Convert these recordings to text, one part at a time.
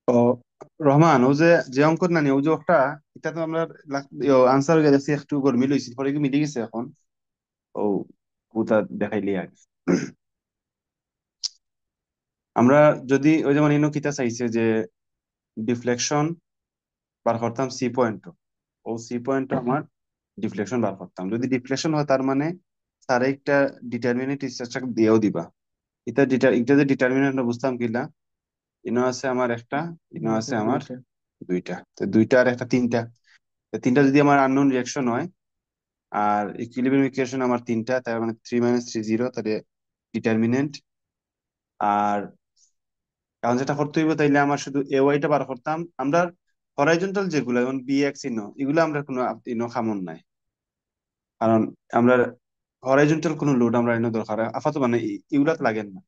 ও রহমান, ও যে যে অঙ্কত নানি ও যে একটা, এটা তো আমরা আনসার হয়ে গেছে, একটু গরমি লইছি, পরে কি মিলে গেছে এখন। ও ওটা দেখাইলি আগে। আমরা যদি ওই যেমন ইনো কিতা চাইছে যে ডিফ্লেকশন বার করতাম সি পয়েন্ট, ও সি পয়েন্ট আমার ডিফ্লেকশন বার করতাম, যদি ডিফ্লেকশন হয় তার মানে তার একটা ডিটারমিনেন্ট স্ট্রাকচার দিয়েও দিবা। এটা যে ডিটারমিনেন্ট বুঝতাম কিলা, ইনো আছে আমার একটা, ইনো আছে আমার দুইটা, তো দুইটা আর একটা তিনটা। তো তিনটা যদি আমার আননোন রিয়াকশন হয় আর ইকুইলিব্রিয়াম ইকুয়েশন আমার তিনটা, তার মানে 3 - 3 0, তাহলে ডিটারমিনেন্ট। আর এখন যেটা করতে হইব তাইলে আমার শুধু এ ওয়াইটা বার করতাম আমরা। হরাইজন্টাল যেগুলো যেমন বি এক্স ইনো, এগুলো আমরা কোনো ইনো খামন নাই, কারণ আমরা হরাইজন্টাল কোনো লোড আমরা ইনো দরকার আপাতত মানে এগুলাত লাগেন না।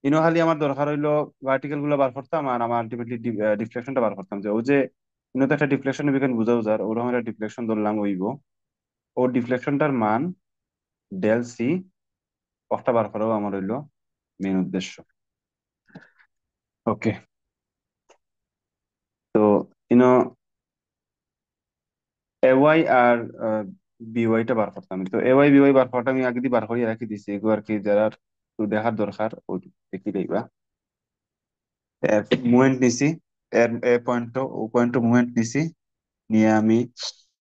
ইনো খালি আমার দরকার হইলো ভার্টিক্যাল গুলো বার করতাম, আর আমার আলটিমেটলি ডিফ্লেকশনটা বার করতাম, যে ও যে ইনো তো একটা ডিফ্লেকশন বিজ্ঞান বুঝাও যার ওরকম একটা ডিফ্লেকশন ধরলাম হইব। ও ডিফ্লেকশনটার মান ডেল সি অফটা বার করাও আমার হইলো মেন উদ্দেশ্য। ওকে, তো ইনো এ ওয়াই আর বি ওয়াইটা বার করতাম, তো A Y B y bar করাটা আমি আগে দিয়ে বার করিয়ে রাখি দিছি, এগুলো আর কি যারা একটু দেখার দরকার ও দেখি দেখবা। এর মুভমেন্ট নিছি, এর এ পয়েন্ট ও পয়েন্ট মুভমেন্ট নিছি, নিয়ে আমি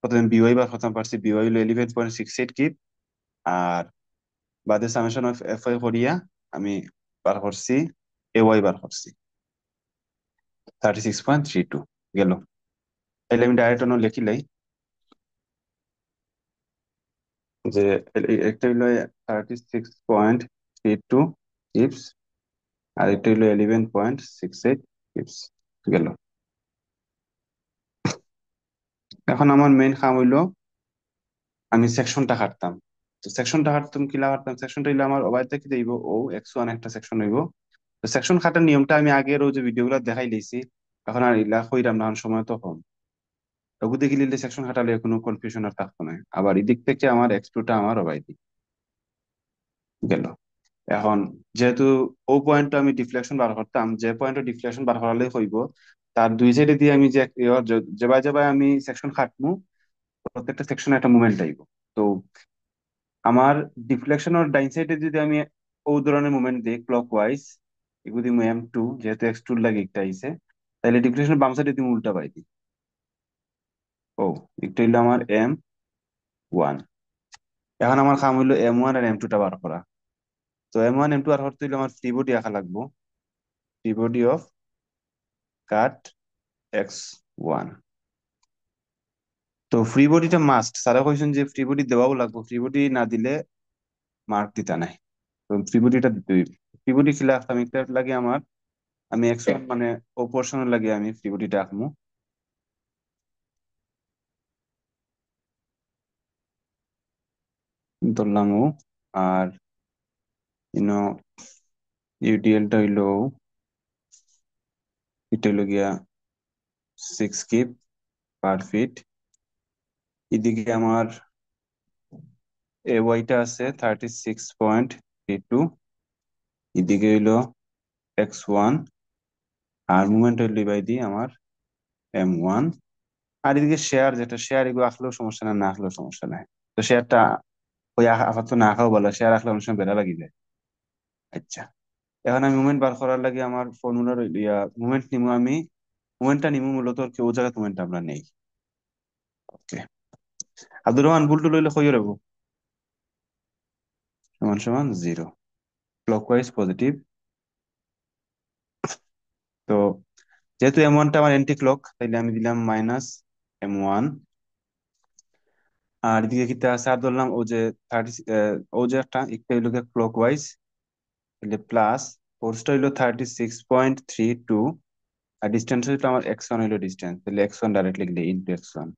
প্রথমে বি ওয়াই বার করতাম, পারছি বি ওয়াই হলো 11.68 কিপ, আর বাদে সামেশন অফ এফ ওয়াই করিয়া আমি বার করছি এ ওয়াই বার করছি 36.32 গেল। তাহলে আমি ডাইরেক্ট অন্য লিখিলাই যে একটা হইলো 36.32 কিপস, আর একটা হইলো 11.68 কিপস গেল। এখন আমার মেইন কাম হইলো আমি সেকশনটা কাটতাম। তো সেকশনটা কাটতাম কিলা কাটতাম, সেকশনটা হইলো আমার ওবাইতে কি দিব, ও এক্স ওয়ান একটা সেকশন হইব। তো সেকশন কাটার নিয়মটা আমি আগের ও যে ভিডিওগুলো দেখাই লইছি, এখন আর ইলা কইরাম না, কারণ সময় তো কম। ওগু দেখি লিলে সেকশন কাটালে কোনো কনফিউশন আর থাকতো না, আবার এদিক থেকে আমার এক্স টুটা আমার ওবাই দিক গেল। এখন যেহেতু ও পয়েন্ট আমি ডিফ্লেকশন বার করতাম, যে পয়েন্টে ডিফ্লেকশন বার করালে হইব তার দুই সাইডে দিয়ে আমি যে যেবাই যেবাই আমি সেকশন খাটমু, প্রত্যেকটা সেকশনে একটা মুভমেন্ট আইব। তো আমার ডিফ্লেকশনের ডাইন সাইডে যদি আমি ও ধরনের মুভমেন্ট দিই ক্লক ওয়াইজ, এগুলো দিই এম টু, যেহেতু এক্স টুর লাগে একটা আইছে, তাহলে ডিফ্লেকশন বাম সাইডে তুমি উল্টা পাই দিই। ও একটা হইলো আমার M1। এখন আমার কাম হইলো M1 আর M2টা বার করা। তো M1 M2 আর করতে হইলে আমার ফ্রি বডি আঁকা লাগবো, free body of cut X1। তো ফ্রি বডিটা মাস্ট, স্যারা কইছেন যে ফ্রি বডি দেওয়াও লাগবে, ফ্রি বডি না দিলে মার্ক দিতা নাই। তো ফ্রি বডিটা দিতে হইবে। ফ্রি বডি খিলা আমি একটা লাগে আমার, আমি X1 মানে ও পোর্শনের লাগে আমি ফ্রি বডিটা আঁকমু, ধরলাম ও। আর ইনো ইউডিএলটা হইলো এটা হইলো গিয়া 6 কিপ পার ফিট। এদিকে আমার এ ওয়াইটা আছে 36.32, এদিকে হইলো X1, আর মুভমেন্ট হইলো বাই দি আমার M1। আর এদিকে শেয়ার, যেটা শেয়ার এগুলো আসলেও সমস্যা না, না আসলেও সমস্যা নাই। তো শেয়ারটা ওই আপাতত না খাও বলে, শেয়ার আসলে অনেক সময় বেড়া লাগি যায়। আচ্ছা, এখন আমি মুভমেন্ট বার করার লাগে আমার ফর্মুলার মুভমেন্ট নিমু আমি, মুভমেন্টটা নিমু মূলত আর কি ও জায়গায় মুভমেন্ট আমরা নেই। ওকে, আব্দুর রহমান বুলটু লইলে কই রাখবো, সমান সমান 0, ক্লকওয়াইজ পজিটিভ। তো যেহেতু M1টা আমার এন্টি ক্লক, তাইলে আমি দিলাম -M1। আর এদিকে কিতা আছে আর ধরলাম ও যে 30, ও যে একটা একটা হইলো ক্লক ওয়াইজ, তাহলে প্লাস ফোর্সটা হইলো 36.32, আর ডিস্টেন্স হইলো আমার X1 হইলো ডিস্টেন্স, তাহলে X1 ডাইরেক্ট লিখলে ইন্টু X1।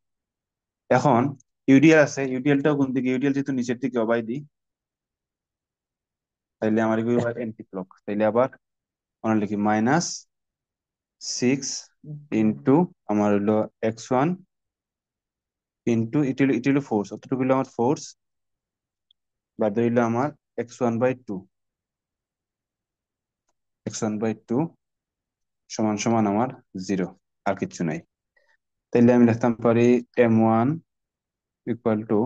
এখন ইউডিএল আছে, ইউডিএলটাও কোন দিকে, ইউডিএল যেহেতু নিচের দিকে অবাই দিই, তাইলে আমার এগুলো এন্টি ক্লক, তাইলে আবার আমরা লিখি -6 ইন্টু আমার হইলো X1 ইন্টু ইট হইলো ফোর্স, অতটুকু হইলো আমার ফোর্স, বাদ হইলো আমার X1/2, X1/2 সমান সমান আমার 0, আর কিছু নাই। তাইলে আমি লিখতাম পারি M1 ইকুয়াল টু,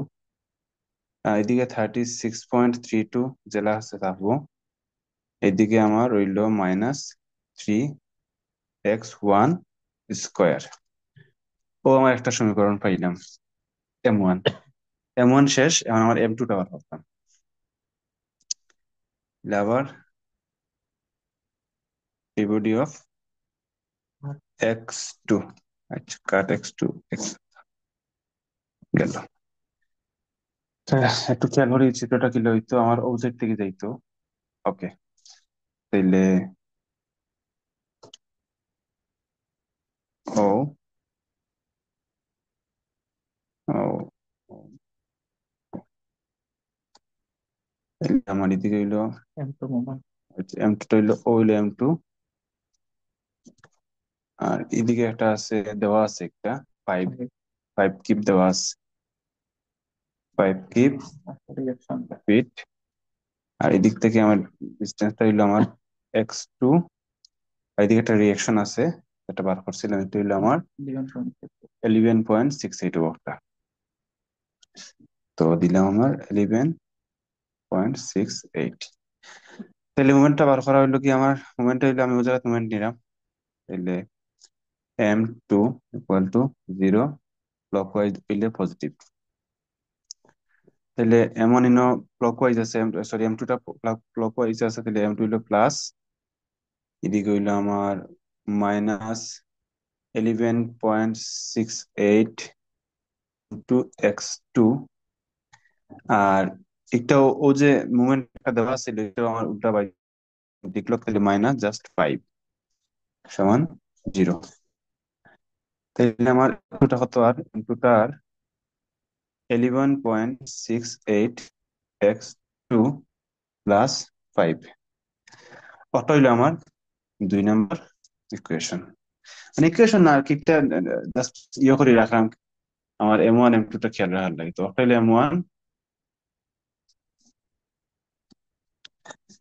এদিকে 36.32 জেলা আছে থাকবো, এদিকে আমার রইল -3x1 স্কোয়ার। ও আমার একটা সমীকরণ পাইলাম, M1। M1 শেষ, এখন আমার M2 টা বার করতাম। আবার body অফ x2, আচ্ছা কাট x2 গেল। একটু খেয়াল করি চিত্রটা কি হইতো, আমার অবজেক্ট থেকে যাইতো। ওকে, তাইলে ও ও ও, তাইলে আমার এদিকে হইলো M2 মোমেন্ট, M2 টা হইলো, ও হইলো M2, আর এদিকে একটা আছে, দেওয়া আছে একটা 5, 5 কিপ দেওয়া আছে, 5 কিপ ফিট। আর এদিক থেকে আমার ডিস্টেন্সটা হইলো আমার x2, আর এদিকে একটা রিয়েকশন আছে, এটা বার করছিলাম, এটা হইলো আমার 11.68 ওয়াটটা। তো দিলাম আমার 11.68। তাহলে মুভমেন্টটা বার করা হইলো কি, আমার মুভমেন্টটা হইলো, আমি ওই জায়গায় মুভমেন্ট নিলাম, তাহলে M2 ইকুয়াল টু 0, ক্লকওয়াইজ হইলে পজিটিভ। তাহলে এমন ইনো ক্লকওয়াইজ আছে, সরি M2 টা ক্লকওয়াইজ আছে, তাহলে M2 হইলো প্লাস, এদিকে হইলো আমার -11.68 ইন্টু x2। আর একটা ও যে মুভমেন্টটা দেওয়া ছিল, এটা আমার উল্টা বাই দেখলো, তাহলে -5 সমান 0। তাহলে আমার ইনপুটটা কত, আর ইনপুটটার 11.68 x2 প্লাস 5, কত হইলো আমার 2 নম্বর ইকুয়েশন। মানে ইকুয়েশন না আর কি, একটা জাস্ট ইয়ে করে রাখলাম, আমার M1 M2 টা খেয়াল রাখার লাগে। তো একটা হইলো M1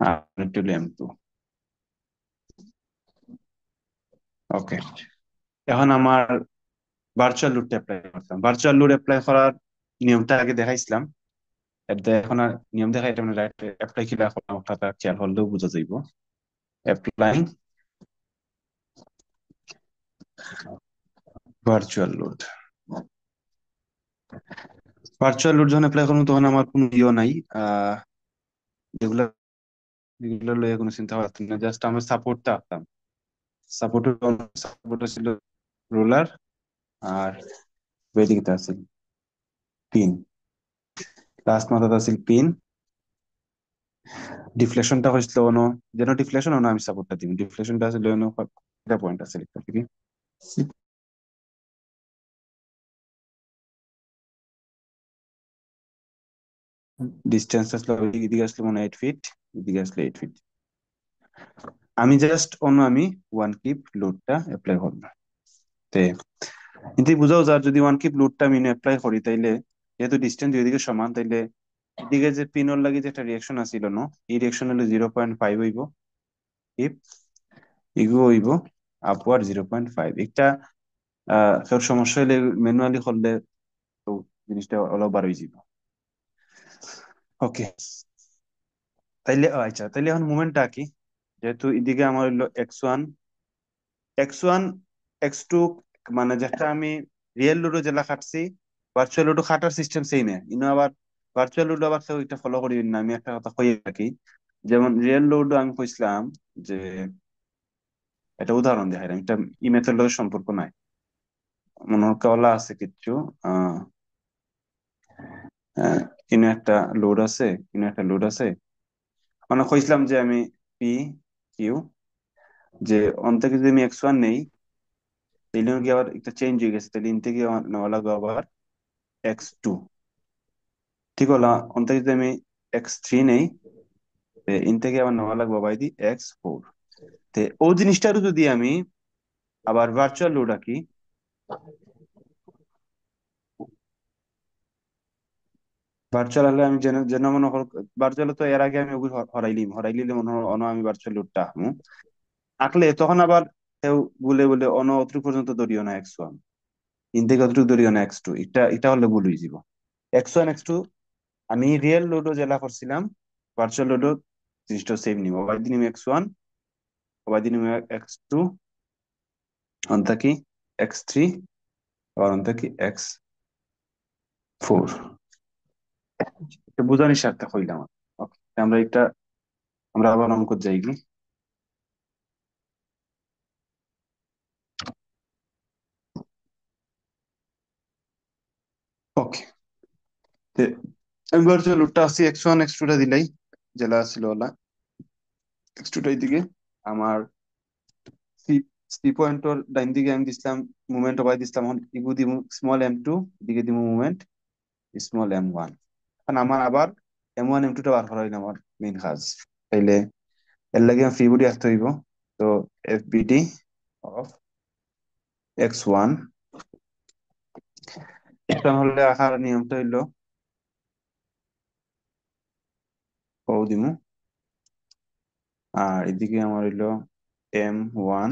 আর একটা হইলো M2। ওকে, এখন আমার ভার্চুয়াল লোডটা অ্যাপ্লাই করতাম। ভার্চুয়াল লোড অ্যাপ্লাই করার নিয়মটা আগে দেখাইছিলাম, এটা এখন আর নিয়ম দেখা, এটা মানে রাইট অ্যাপ্লাই কি রাখলাম, ওটা খেয়াল হলেও বোঝা যাইব। Applying virtual load, virtual load যখন অ্যাপ্লাই করবো, তখন আমার কোনো ইয়ে নাই, আহ যেগুলো যেগুলো লইয়া কোনো চিন্তা ভাবনা না, জাস্ট আমার সাপোর্টটা আঁকতাম। সাপোর্ট সাপোর্ট ছিল রোলার, আর ওইদিকে আছে পিন, লাস্ট মাথাটা আছে পিন। ডিফ্লেকশনটা হয়েছিল অন্য, যেন ডিফ্লেকশন অন্য আমি সাপোর্টটা দিই, ডিফ্লেকশনটা আসলে অন্য এটা পয়েন্ট আছে লিখতে থেকে, ডিস্টেন্স আসলে এদিকে আসলে 8 ফিট, এদিকে আসলে 8 ফিট। আমি জাস্ট অন্য আমি ওয়ান কিপ লোডটা অ্যাপ্লাই করবো। তে কিন্তু বুঝাও যার, যদি ওয়ান কিপ লোডটা আমি অ্যাপ্লাই করি, তাইলে যেহেতু ডিস্টেন্স দুইদিকে সমান, তাইলে এদিকে যে পিনর লাগে যে একটা রিয়াকশন আছিল না, এই রিয়াকশন হলো 0.5 হইব, ইফ ইগু হইব আপওয়ার্ড 0.5। একটা তোর সমস্যা হলে ম্যানুয়ালি করলে তো জিনিসটা অলপ বার হয়ে যাব। ওকে, তাইলে আচ্ছা, তাইলে এখন মুভমেন্টটা কি, যেহেতু এদিকে আমার হইলো x1 x2, মানে যেটা আমি রিয়েল লুডো জেলা খাটছি, ভার্চুয়াল লুডো খাটার সিস্টেম সেই না ইনো। আবার ভার্চুয়াল লুডো আবার কেউ এটা ফলো করি না, আমি একটা কথা কই রাখি, যেমন রিয়েল লুডো আমি কইছিলাম যে, এটা উদাহরণ দেখাই, এটা ই মেথড লগে সম্পর্ক নাই, মনে হয় কলা আছে কিচ্ছু, আহ আহ, ইনো একটা লোড আছে, ইনো একটা লোড আছে, মানে কইছিলাম যে আমি পি কিউ, যে অন থেকে যদি আমি x1 নেই, তাইলে কি আবার একটা চেঞ্জ হয়ে গেছে, তাহলে ইন থেকে আমার নেওয়া লাগবে আবার x2। ঠিক হলো, অন থেকে যদি আমি x3 নেই, ইন থেকে আবার নেওয়া লাগবে বাই দি x4। তে ও জিনিসটারও যদি আমি আবার ভার্চুয়াল লোড আঁকি, ভার্চুয়াল হলে আমি যেন যেন মনে করো, ভার্চুয়াল তো এর আগে আমি ওগুলো হরাইলিম, হরাইলিলে মনে হয় অন্য আমি ভার্চুয়াল লোডটা আঁকবো, আঁকলে তখন আবার সেও বলে বলে অন অতটুকু পর্যন্ত ধরিও না x1, ইন থেকে অতটুকু ধরিও না x2, এটা এটা হলে ভুল হয়ে যাব। x1 x2 আমি রিয়েল লুডো জেলা করছিলাম, ভার্চুয়াল লুডো জিনিসটা সেম নিব, ওবাই দিন x1, ওবাই দিন x2, অন্তা কি x3, আর অন্তা কি x4। এটা বুঝানির স্বার্থে হইলাম। ওকে, আমরা এটা আমরা আবার অঙ্ক যাই কি। ওকে, আমি ভার্চুয়াল লুটটা আসছি x1 x2 টা দিলাই, জেলা ছিল ওলা x2 টাই দিকে আমার সি সি পয়েন্টর ডাইন দিকে আমি দিছিলাম মুভমেন্ট ওবাই দিছিলাম, এখন ইগু দিমু স্মল m2, দিকে দিমু মুভমেন্ট স্মল m1। এখন আমার আবার m1 m2 টা বার করা হইলো আমার মেইন কাজ। তাইলে এর লাগে আমি ফ্রি বডি আসতে হইব। তো FBD অফ x1, এটা হলে আকার নিয়মটা হইলো ও দিমু, আর এদিকে আমার হইলো m1,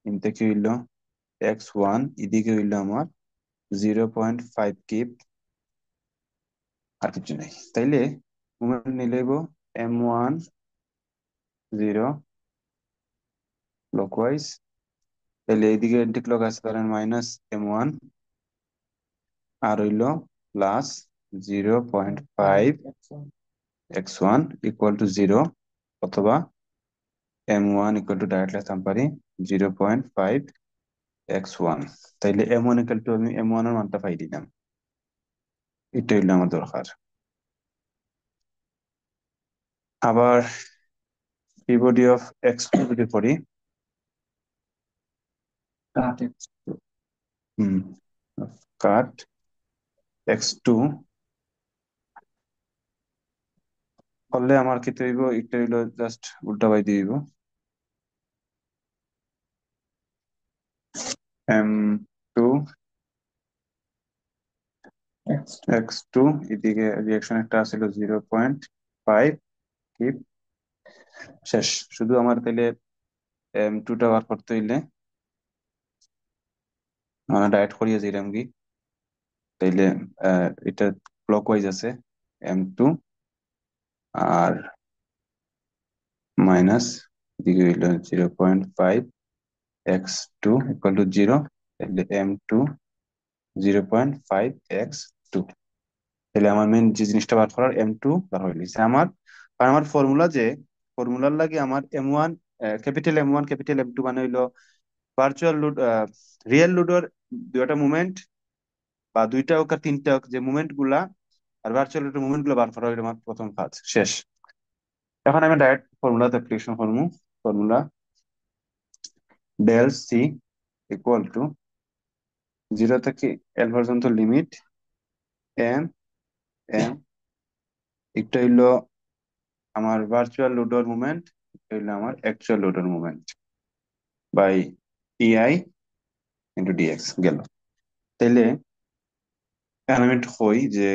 ইন থেকে হইলো x1, এদিকে হইলো আমার 0.5 কিপ, আর কিছু নেই। তাইলে মোমেন্ট নিলেব m1 0 ক্লকওয়াইজ, তাহলে এইদিকে এন্টি ক্লক আছে ধরেন -m1, আর হইলো প্লাস 0.5 x1 ইকুয়াল টু 0, অথবা m1 ইকুয়াল টু ডাইরেক্ট লিখতাম পারি 0.5 x1। তাইলে m1 ইকুয়াল টু আমি m1 এর মানটা পাই দিলাম, এটা হইলো আমার দরকার। আবার p body of x2 যদি করি, হুম, কাট x2 করলে আমার কি হইব, এটা হইলো জাস্ট উল্টা বাই দিব m2 x2, এদিকে রিয়াকশন একটা আছিল 0.5 কিপ, শেষ। শুধু আমার তাইলে m2 টা বার করতে হইলে আমরা ডাইরেক্ট করিয়া যাইলাম কি, তাইলে এটা ক্লকওয়াইজ আছে m2, আর মাইনাস এদিকে হইলো 0.5 x2 ইকুয়াল টু 0, তাহলে m2 0.5 x2। তাহলে আমার মেন যে জিনিসটা বার করার m2 বার হয়ে গেছে আমার। আর আমার ফর্মুলা যে ফর্মুলার লাগে আমার m1, capital M1 capital M2 মানে হইলো ভার্চুয়াল লুড, রিয়েল লুডোর দুইটা মুভমেন্ট বা দুইটা হোক আর তিনটা হোক, যে মুভমেন্ট গুলা আর ভার্চুয়াল লুডোর মুভমেন্ট গুলা বার করা হইলো আমার প্রথম কাজ শেষ। এখন আমি ডাইরেক্ট ফর্মুলাতে অ্যাপ্লিকেশন করবো। Formula del C equal to 0 থেকে L পর্যন্ত লিমিট m m, একটা হইলো আমার ভার্চুয়াল লুডোর মুভমেন্ট, এটা হইলো আমার অ্যাকচুয়াল লুডোর movement, by EI into DX গেল। তাইলে এখন আমি একটু কই যে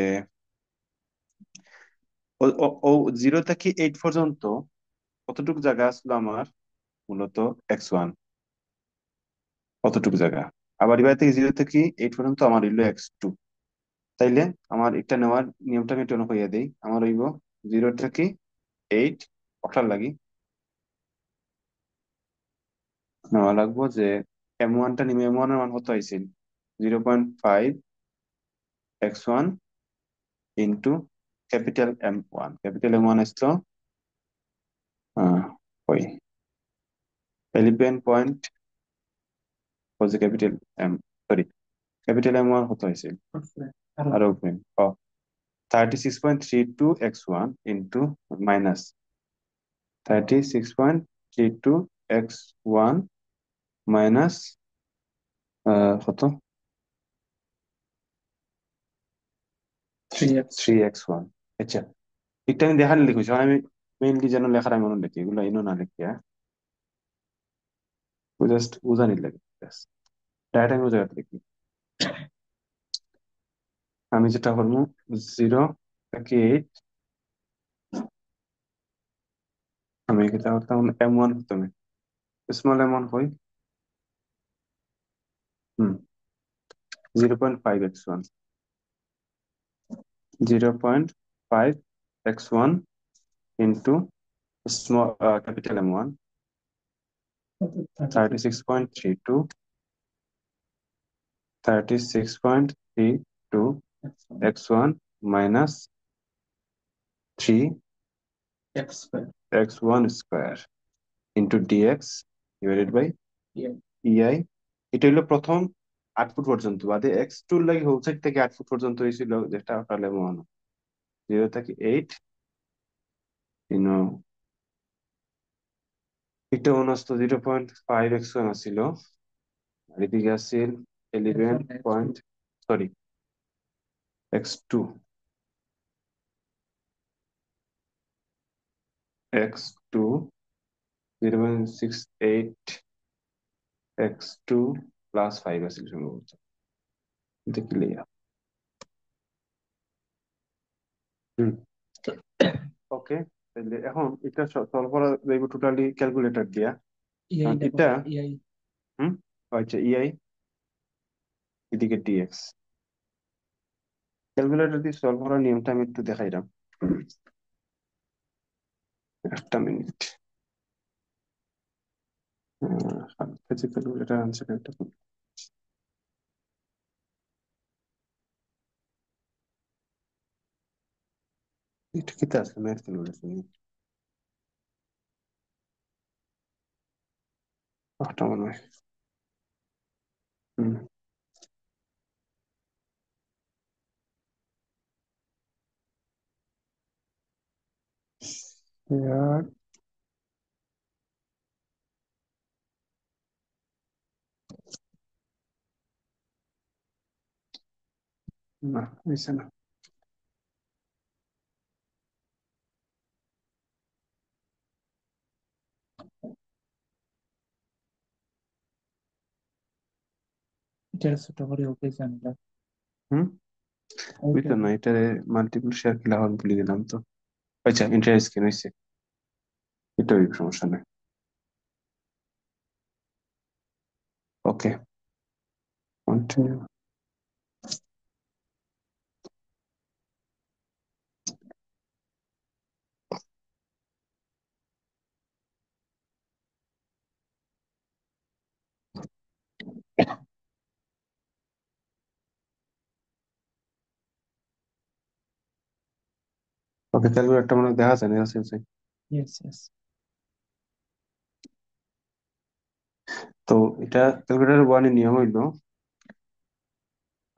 ও ও ও 0 থেকে 8 পর্যন্ত কতটুকু জায়গা আসলো আমার, মূলত x1 কতটুকু জায়গা, আবার এবার থেকে 0 থেকে 8 পর্যন্ত আমার হইলো x2। তাইলে আমার এটা নেওয়ার নিয়মটা আমি একটু কইয়া দিই। আমার হইব 0 থেকে 8 ওঠার লাগি নেওয়া লাগবো যে m1 টা নিবে, m1 এর মান কত আইছিল 0.5 x1 into capital M1, capital M1 আসলো আহ ওই 11 পয়েন্ট, হচ্ছে ক্যাপিটাল সরি ক্যাপিটাল M1 কত হয়েছিল আরো open 36.32 x1 into minus 36.32 x1 minus কত 3x1। আচ্ছা, এটা আমি দেখানি লিখেছি, আমি মেইনলি যেন লেখার আমি মনে লিখি, এগুলো ইনো না লিখি, হ্যাঁ জাস্ট উজানি লাগে, ডাইরেক্ট আমি উজাগাত লিখি। আমি যেটা করবো 0 থেকে 8, আমি এটা করতাম M1 প্রথমে, স্মল M1 কই হুম 0.5x1, 0.5x1 into small capital M1, 36.32, 36.32 x1 minus 3 x1 square into dx divided by ei। এটা হলো প্রথম 8 ফুট পর্যন্ত, বাদে এক্স টুর লাগে হোল সাইড থেকে 8 ফুট পর্যন্ত হয়েছিল, যেটা তাহলে 0 থেকে 8, ইনো এটা মনে আসতো 0.5x1 আসছিল, আর এদিকে আসছিল 11 point, sorry x2, x2 0.68 x2 plus 5 আসছিল সম্ভবত, এটা ক্লিয়ার। হুম ওকে, তাহলে এখন এটা সলভ করা যাইব টোটালি ক্যালকুলেটর দিয়া। ইআই কারণ দেখো এটা ইআই হুম আচ্ছা ইআই এদিকে ডিএক্স, ক্যালকুলেটর দিয়ে সলভ করার নিয়মটা আমি একটু দেখাইলাম, একটা মিনিট। ক্যালকুলেটর আনসার একটা এটা কি আছে ম্যাথ ক্যালকুলেটর নিয়ে একটা মনে হয়। হুম ইয়ার না হইছে না। এটা ছোট করে ওকে জানলা হুম ওইটা বুঝতো না, এটা মাল্টিপল শেয়ার কি লাভ ভুলে গেলাম তো। আচ্ছা ইন্টারেস্ট কি হয়েছে, এটা সমস্যা নেই। ওকে কন্টিনিউ। ওকে ক্যালকুলেটরটা মনে হয় দেখা যায় না আছে আছে। ইয়েস ইয়েস তো এটা ক্যালকুলেটর ওয়ানের নিয়ম হইলো,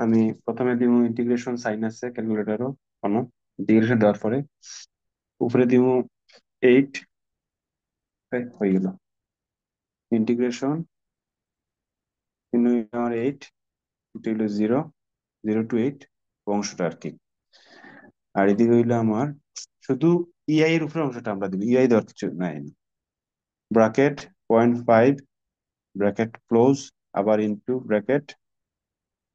আমি প্রথমে দিব ইন্টিগ্রেশন সাইন আছে ক্যালকুলেটরও, কোনো ইন্টিগ্রেশন দেওয়ার পরে উপরে দিব 8, হয়ে গেল ইন্টিগ্রেশন, আমার 8, এটা হইলো 0 to 8 অংশটা আর কি। আর এদিকে হইলো আমার শুধু ইআই এর উপরে অংশটা আমরা দিব, ইআই দেওয়ার কিছু নাই, ব্র্যাকেট 0.5 ব্র্যাকেট ক্লোজ, আবার ইনটু ব্র্যাকেট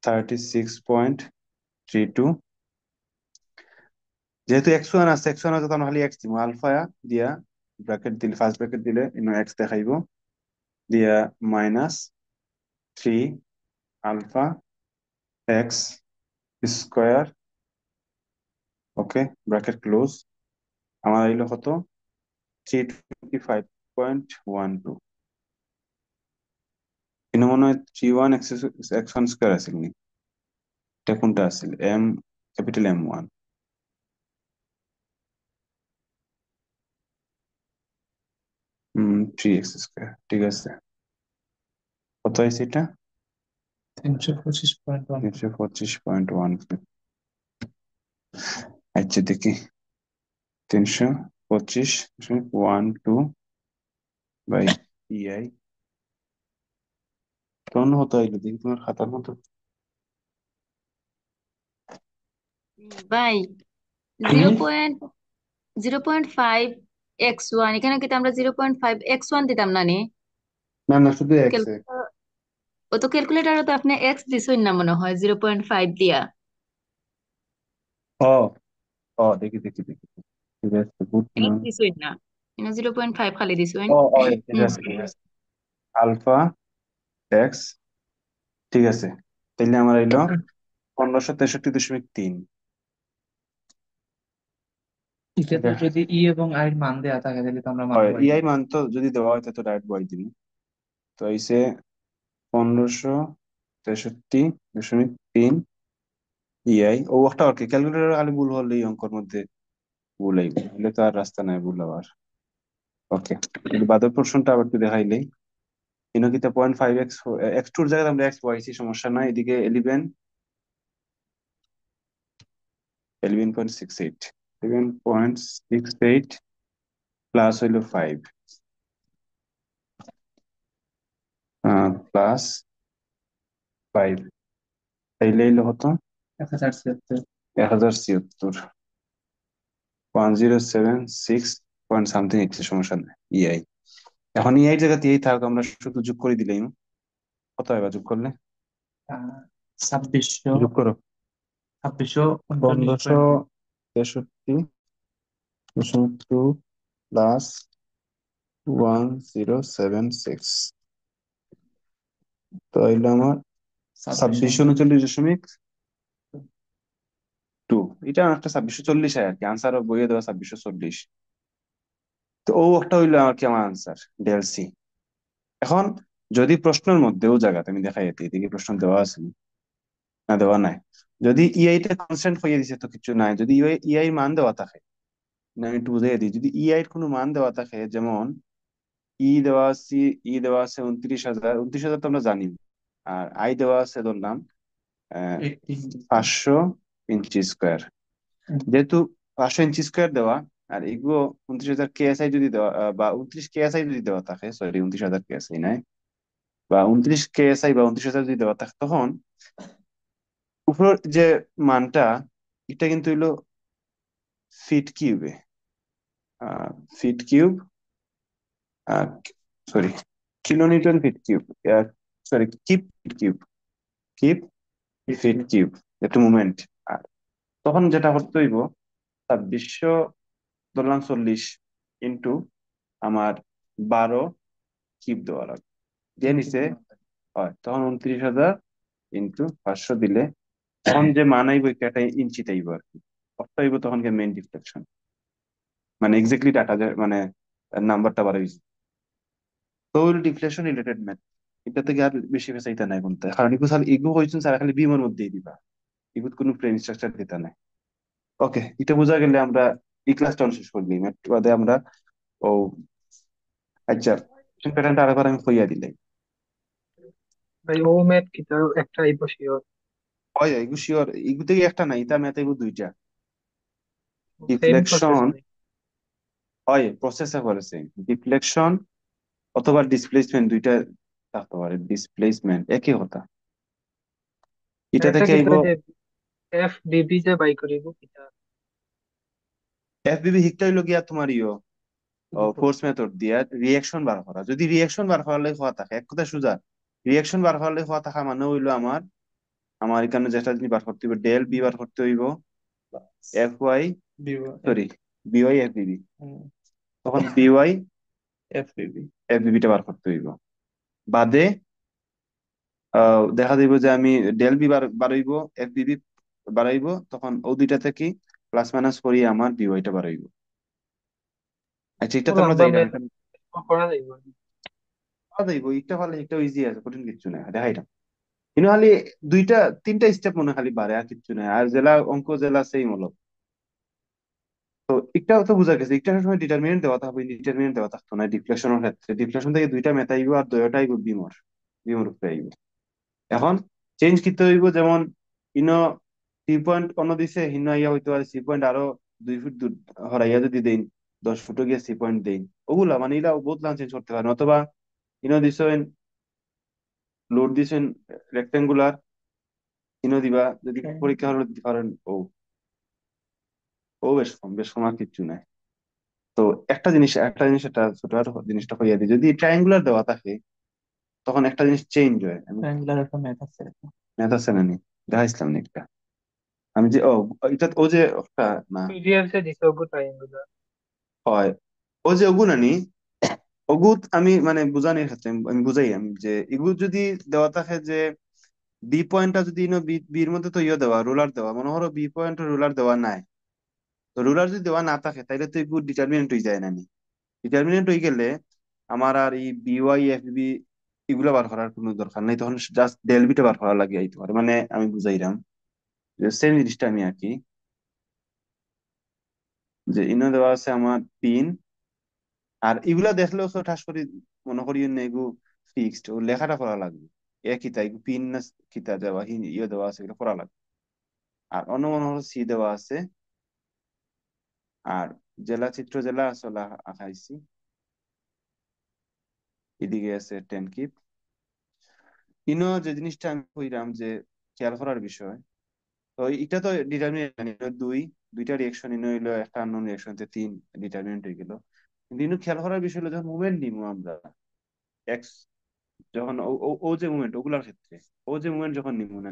36.32, যেহেতু x1 আছে, x1 আছে তখন খালি এক্স দিব, আলফা দিয়া ব্র্যাকেট দিলে, ফার্স্ট ব্র্যাকেট দিলে এক্স দেখাইব, দিয়া minus 3 alpha x square, okay bracket close, আমার হইলো কত 325.12, কিন্তু মনে হয় 31 x1 স্কোয়ার আছে নি, এটা কোনটা আছে M capital M1, 3x square, ঠিক আছে কত হয়েছে এটা 325.1 325.1। আচ্ছা দেখি 325.12 বাই কেমন হতো এগুলো দেখি তোমার খাতার মতো। ভাই হুম 0.0.5x1, এখানে কিন্তু আমরা 0.5x1 দিতাম না নে না না শুধু এক্স এ। ক্যালকুলেটর, ও তো ক্যালকুলেটারও তো আপনি এক্স দিছই না মনে হয় 0.5 দিয়া। ও ও দেখি দেখি দেখি, ঠিক আছে গুড টু নো। এক্স দিছই না, 0.5 খালি দিছই। ও ও ঠিক হুম আছে ঠিক আছে, আলফা এক্স ঠিক আছে, তাইলে আমার হইলো 1563.3। এটা তো ওকে, যদি ই এবং আই এর মান দেয়া থাকে তাহলে তো আমরা মান হয় বসাই ইআই দিব। মান তো যদি দেওয়া হয় তো ডাইরেক্ট বই দিবি। তো হইছে 1563.3 ইআই। ও একটা আর কি ক্যালকুলেটর খালি ভুল হলে এই অঙ্কের মধ্যে ভুল আইব, হলে তো আর রাস্তা নাই ভুল হওয়ার। ওকে, বাদের প্রশ্নটা আবার একটু দেখাইলেই। ইনোকিতা 0.5 এক্স, এক্স টুর জায়গায় আমরা এক্স বসাইছি, সমস্যা নাই। এদিকে 11.68, 11.68 প্লাস হইলো 5, প্লাস 5, তাইলে হইলো হতো 1076। 1076, 1076 সামথিং ইচ্ছে, সমস্যা নাই ইআই। এখন ইআই জায়গাতে এই থাক, আমরা শুধু যোগ করে দিলেই কত হয় বা যোগ করলে? 2600, যোগ করো। 2639.2। 1563.2 প্লাস 1076, তো হইলো আমার 2639.2। এটা একটা 2640 হয় আর কি, আনসার বইয়ে দেওয়া 2640। তো ও একটা হইলো আর কি আমার আনসার, ডেলসি। এখন যদি প্রশ্নের মধ্যেও জায়গাতে আমি দেখাই যেতে, এদিকে প্রশ্ন দেওয়া আছে না দেওয়া নাই, যদি ইআইটা কনস্ট্যান্ট হয়ে দিছে তো কিছু নাই। যদি ইআই মান দেওয়া থাকে, না আমি একটু বুঝাই দিই, যদি ইআই এর কোনো মান দেওয়া থাকে, যেমন ই দেওয়া আছে 29,000, 29,000 তো আমরা জানি। আর আই দেওয়া আছে ধরলাম 500 ইঞ্চি স্কোয়ার। যেহেতু 500 ইঞ্চি স্কোয়ার দেওয়া, আর এগুলো 29,000 কেএসআই যদি দেওয়া, বা 29 কেএসআই যদি দেওয়া থাকে, সরি 29,000 কেএসআই নাই, বা 29 কেএসআই বা 29,000 যদি দেওয়া থাকে, তখন উপরের যে মানটা, এটা কিন্তু হইলো ফিট কিউবে, feet cube, sorry kilonewton feet cube, sorry kip feet cube, kip feet cube, একটা মুভমেন্ট। আর তখন যেটা করতে হইব, 2600 ধরলাম 40 ইন্টু আমার 12 কিপ দেওয়া লাগবে, যে নিচে হয় তখন 29,000 ইন্টু 500 দিলে তখন যে মান আইব একটা ইঞ্চিতে আইব আর কি। কত আইব তখন মেইন ডিফ্লেকশন, মানে এক্স্যাক্টলি ডাটা মানে নাম্বারটা বাড়াইছে। তো ওই ডিফ্লেকশন রিলেটেড ম্যাথ, এটা থেকে আর বেশি ফেসাইতে নাই কোনটা, কারণ ইগু খালি ইগু হইছেন স্যার খালি বিমের মধ্যেই দিবা, ইগুত কোনো ফ্রেম স্ট্রাকচার দিতে নাই। ওকে, এটা বোঝা গেলে আমরা এই ক্লাসটা শেষ করলি, ম্যাথ বাদে আমরা ও আচ্ছা প্যাটার্নটা আরেকবার আমি কইয়া দিলাই। ভাই ও ম্যাথ কি তার একটাই বসিও? হয় ইগু শিওর, ইগু থেকে একটা নাই, ইতা ম্যাথ ইগু দুইটা। সেম প্রসেস ডিফ্লেকশন, নাই? হয় প্রসেসর করেছে, ডিফ্লেকশন অথবা ডিসপ্লেসমেন্ট দুইটা থাকতে পারে, ডিসপ্লেসমেন্ট একই কথা। এটা এটা থেকে কি আইব তার যে এফ বিবি যে বাই করিব কিটা? এফবিবি হিকটা হইলো গিয়া তোমার ফোর্স মেথড দিয়া রিয়াকশন বার করা। যদি রিয়াকশন বার করার লাগে হওয়া থাকে, এক কথা সোজা, রিয়াকশন বার করার লাগে হওয়া থাকা মানে হইলো আমার আমার এখানে যেটা জিনিস বার করতে হইব, ডেল বি বার করতে হইব, F Y, sorry B Y F B B, তখন বিওয়াই এফ বিবিটা বার করতে হইব। বাদে দেখা যাইব যে আমি ডেল বি বাড়াইব, এফ বিবি বাড়াইব, তখন ও দুইটা থেকে প্লাস মাইনাস করিয়ে আমার বিওয়াইটা বাড়াইব। আচ্ছা এটা ও তো আমরা লম্বা যাই না, ম্যাথ করা যাইব? যাইব এটা ভালো, এটা ইজি আছে, কঠিন কিছু নাই, দেখাই না। কিন্তু খালি দুইটা তিনটা স্টেপ মনে খালি বাড়ে, আর কিচ্ছু নাই। আর জেলা অঙ্ক জেলা সেম হলো। তো একটা তো বুঝা গেছে, একটা সময় ডিটারমিনেন্ট দেওয়া থাকবে, ডিটারমিনেন্ট দেওয়া থাকতো না ডিফ্লেকশনের ক্ষেত্রে। ডিফ্লেকশন থেকে দুইটা মেথ আইব আর দুইটা আইব বিমর, বিমর উপরে আইব। এখন চেঞ্জ করতে হইব, যেমন ইনো 3 পয়েন্ট অন্য দিছে, হিন্ন ইয়া হইতে পারে 3 পয়েন্ট আরো 2 ফুট দূর হরাইয়া যদি দেন, 10 ফুটও গিয়ে 3 পয়েন্ট দেন, ওগুলা মানে এগুলা বহুত লাইন চেঞ্জ করতে পারেন। অথবা ইনো দিছেন, লোড দিছেন রেক্টেঙ্গুলার, ইনো দিবা যদি পরীক্ষা হলে দিতে পারেন ও, ও বেশ কম আর কিচ্ছু নাই। তো একটা জিনিস এটা ছোট আর জিনিসটা হইয়া দিই, যদি ট্রায়াঙ্গুলার দেওয়া থাকে তখন একটা জিনিস চেঞ্জ হয়। আমি ট্রায়াঙ্গুলার একটা ম্যাথ আছে এরকম। ম্যাথ আছে না নি, দেখাইছিলাম না একটা, আমি যে এটা ও যে একটা না পিডিএফ এ দিছে ওগো ট্রায়াঙ্গুলার। হয়, ও যে ওগু নানি, ওগুত আমি মানে বুঝানোর ক্ষেত্রে আমি বুঝাই আমি যে এগুলো যদি দেওয়া থাকে যে বি পয়েন্টটা যদি বির মধ্যে তো ইয়ে দেওয়া রুলার দেওয়া, মনে করো বি পয়েন্ট রুলার দেওয়া নাই, তো রুলার যদি দেওয়া না থাকে তাহলে তো এগুলো ডিটারমিনেন্ট হয়ে যায় না নি। ডিটারমিনেন্ট হয়ে গেলে আমার আর এই বি ওয়াই এফ বি এগুলো বার করার কোনো দরকার নেই, তখন জাস্ট ডেল বিটা বার করা লাগে এই তোমার, মানে আমি বুঝাইলাম যে সেম জিনিসটা আমি আর কি, যে ইনো দেওয়া আছে আমার পিন, আর এগুলা দেখলেও তো ঠাস করি মনে করি না এগু ফিক্সড, ও লেখাটা করা লাগবে এ কিতা এগু পিন না কিতা দেওয়া ইয়ে দেওয়া আছে এগুলো করা লাগবে। আর অন্য মনে হলো সি দেওয়া আছে, আর জেলা চিত্র জেলা আসলে আঁকাইছি, এদিকে আছে টেন কিপ। ইনো যে জিনিসটা আমি কইরাম যে খেয়াল করার বিষয়, তো এটা তো ডিটারমিনেন্ট দুইটা রিয়েকশন ইনো হইলো একটা আননোন রিয়েকশন, তিন ডিটারমিনেন্ট হয়ে গেল। কিন্তু ইনো খেয়াল করার বিষয় হলো যখন মুভমেন্ট নিবো আমরা এক্স, যখন ও ও ও যে মুভমেন্ট ওগুলার ক্ষেত্রে, ও যে মুভমেন্ট যখন নিবো না,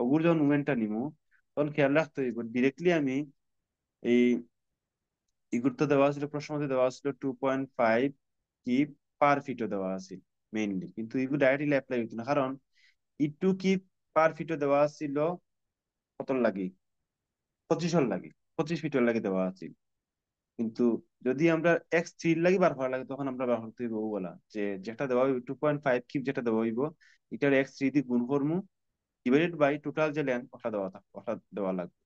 ওগুর যখন মুভমেন্টটা নিবো তখন খেয়াল রাখতে হইব ডিরেক্টলি আমি এই ইগুর তো দেওয়া ছিল প্রশ্ন মধ্যে দেওয়া ছিল 2.5 কি পার ফিটও দেওয়া আছে মেইনলি, কিন্তু ইগু ডাইরেক্টলি অ্যাপ্লাই হইতো না, কারণ ই টু কি পার ফিটও দেওয়া ছিল কত লাগি 25 লাগি, 25 ফিটের লাগি দেওয়া আছে। কিন্তু যদি আমরা এক্স থ্রি লাগি বার করা লাগে তখন আমরা বার করতে হইব বলা যে যেটা দেওয়া হইব 2.5 কিপ যেটা দেওয়া হইব এটার এক্স থ্রি দিয়ে গুণ করমু ডিভাইডেড বাই টোটাল যে লেন্থ ওটা দেওয়া থাকবে, ওটা দেওয়া লাগবে।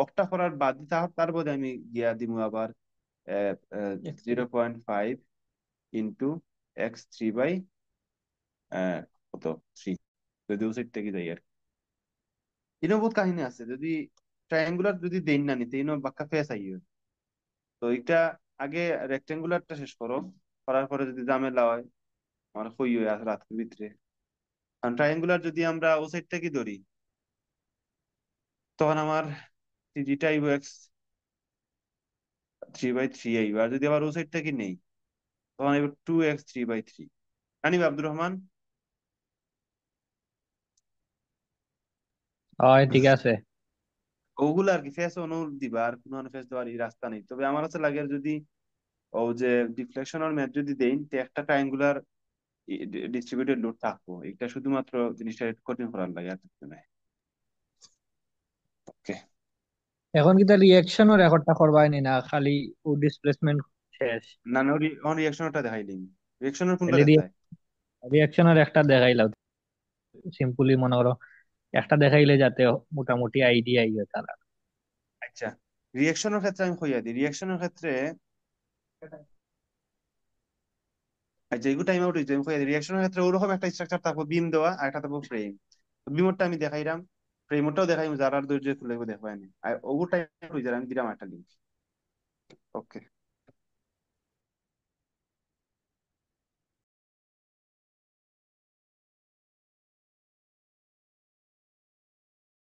অকটা করার বাদ দিয়ে তার বাদে আমি গিয়া দিব আবার X3 0.5 into X three by কত থ্রি, যদি ও সাইড থেকে যাই আর কি। ইনো বহুত কাহিনী আছে, যদি ট্রায়াঙ্গুলার যদি দেন না নিতে ইনো বাক্কা ফেস আইও, তো এটা আগে রেক্টেঙ্গুলারটা শেষ করো, করার পরে যদি ঝামেলা হয় আমার হই হয়ে আসে রাতের ভিতরে। কারণ ট্রায়াঙ্গুলার যদি আমরা ও সাইড থেকে ধরি তখন আমার থ্রিটা আইব এক্স থ্রি বাই থ্রি আইব, আর যদি আবার ও সাইড থেকে নেই তখন আইব 2x3/3। আনিব আব্দুর রহমান, হয় ঠিক আছে। ওগুলো আর কি ফেস অনুর দিবা, আর কোনো ফেস দেওয়ার রাস্তা নেই। তবে আমার কাছে লাগে যদি ও যে ডিফ্লেকশন আর ম্যাথ যদি দেন তো একটা ট্রায়াঙ্গুলার ডিস্ট্রিবিউটেড লোড থাকবো, এটা শুধুমাত্র জিনিসটা একটু কঠিন করার লাগে আর কিছু নাই। ওকে, এখন কি তার রিয়াকশনও রেকর্ডটা করবাই নি না, খালি ও ডিসপ্লেসমেন্ট শেষ? না না ওর রিয়াকশনটা দেখাইলিম, রিয়াকশনের কোনটা তাহলে দেখায়? রিয়াকশনের একটা দেখাইলাম, সিম্পলি মনে করো একটা দেখাইলে যাতে মোটামুটি আইডিয়া ইয়ে তারা। আচ্ছা, রিয়াকশনের ক্ষেত্রে আমি কইয়া দিই, রিয়াকশনের ক্ষেত্রে আচ্ছা এগুলো টাইম আউট হইছে, আমি কইয়া দিই রিয়াকশনের ক্ষেত্রে ওরকম একটা স্ট্রাকচার থাকবো, বিম দেওয়া আর একটা থাকবো ফ্রেম। বিমরটা আমি দেখাইলাম, ফ্রেমটাও দেখাইম, যারা ধৈর্য তুলে দেখবাই না, আর ওগুলো টাইম আউট হয়ে যায় আমি দিলাম একটা লিঙ্ক। ওকে।